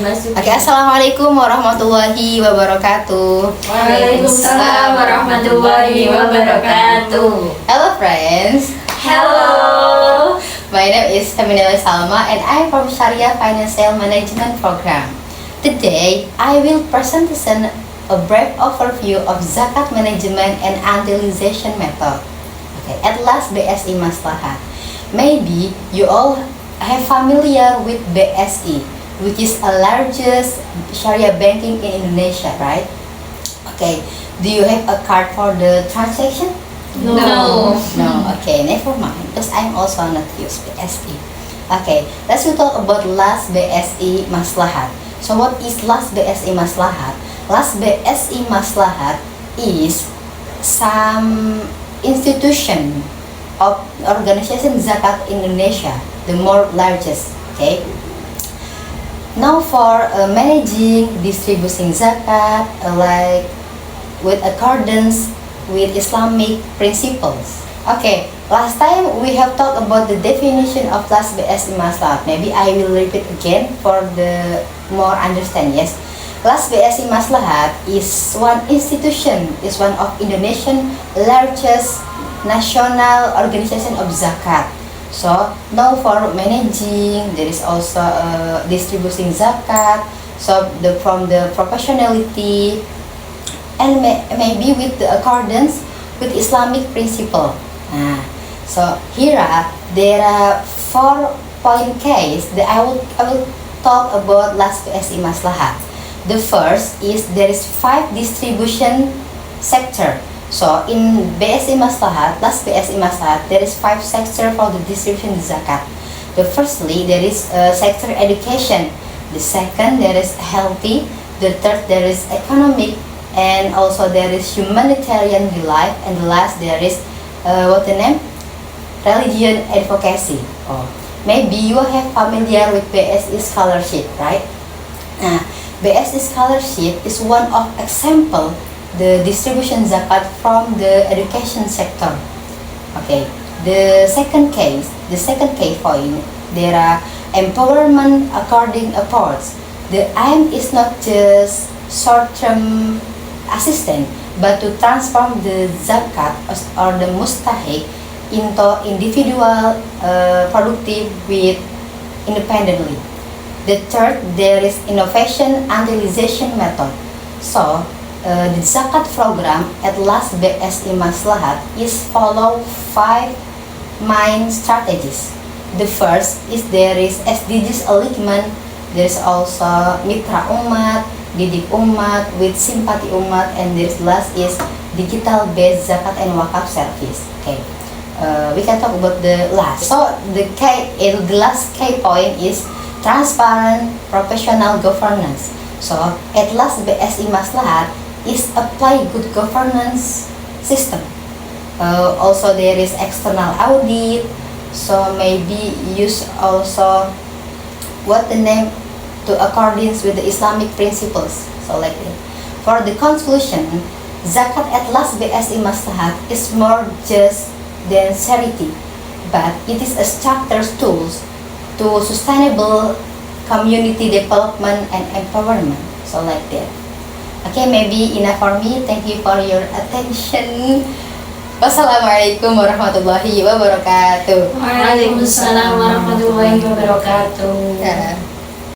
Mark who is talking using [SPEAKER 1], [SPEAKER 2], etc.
[SPEAKER 1] Oke, assalamualaikum warahmatullahi wabarakatuh.
[SPEAKER 2] Waalaikumsalam warahmatullahi wabarakatuh.
[SPEAKER 1] Hello friends.
[SPEAKER 2] Hello.
[SPEAKER 1] My name is Feminile Salma and I am from Sharia Financial Management Program. Today, I will present a brief overview of zakat management and utilization method. Okay, at last BSI Maslahat. Maybe you all have familiar with BSI, which is the largest Sharia banking in Indonesia, right? Okay, do you have a card for the transaction?
[SPEAKER 2] No.
[SPEAKER 1] No, okay, never mind, because I'm also not use BSI. Okay, let's talk about last BSI Maslahat. So what is last BSI Maslahat? Last BSI Maslahat is some institution of organization zakat Indonesia, the more largest. Okay. Now for managing distributing zakat, like with accordance with Islamic principles. Okay, last time we have talked about the definition of last BSI Maslahat. Maybe I will repeat again for the more understand. Yes, last BSI Maslahat is one institution, is one of Indonesian largest national organization of zakat. So now for managing, there is also distributing zakat. So from the professionality and maybe with the accordance with Islamic principle. So here there are 4-point case that I will talk about last BSI Maslahat. The first is there is 5 distribution sector. So in BSI Maslahat, last BSI Maslahat, there is 5 sector for the distribution zakat. The firstly, there is sector education. The second, there is healthy. The third, there is economic, and also there is humanitarian relief. And the last, there is what the name? Religion advocacy. Oh, maybe you have familiar with BSI scholarship, right? BSI scholarship is one of example the distribution zakat from the education sector. Okay, the second case point, there are empowerment according efforts. The aim is not just short-term assistance, but to transform the zakat or the mustahik into individual productive with independently. The third, there is innovation utilization method. So the zakat program at last BSI Maslahat is follow 5 main strategies. The first is there is SDGs alignment. There is also Mitra Umat, Didik Umat with Simpati Umat, and this last is digital based zakat and wakaf service. Okay, we can talk about the last. So the last key point is transparent professional governance. So at last BSI Maslahat is apply good governance system. Also there is external audit. So maybe use also what the name to accordance with the Islamic principles. So like that. For the conclusion, zakat at last BSI Maslahat is more just than charity, but it is a structured tools to sustainable community development and empowerment. So like that. Okay, maybe enough for me. Thank you for your attention. Wassalamualaikum warahmatullahi wabarakatuh.
[SPEAKER 2] Waalaikumsalam warahmatullahi wabarakatuh.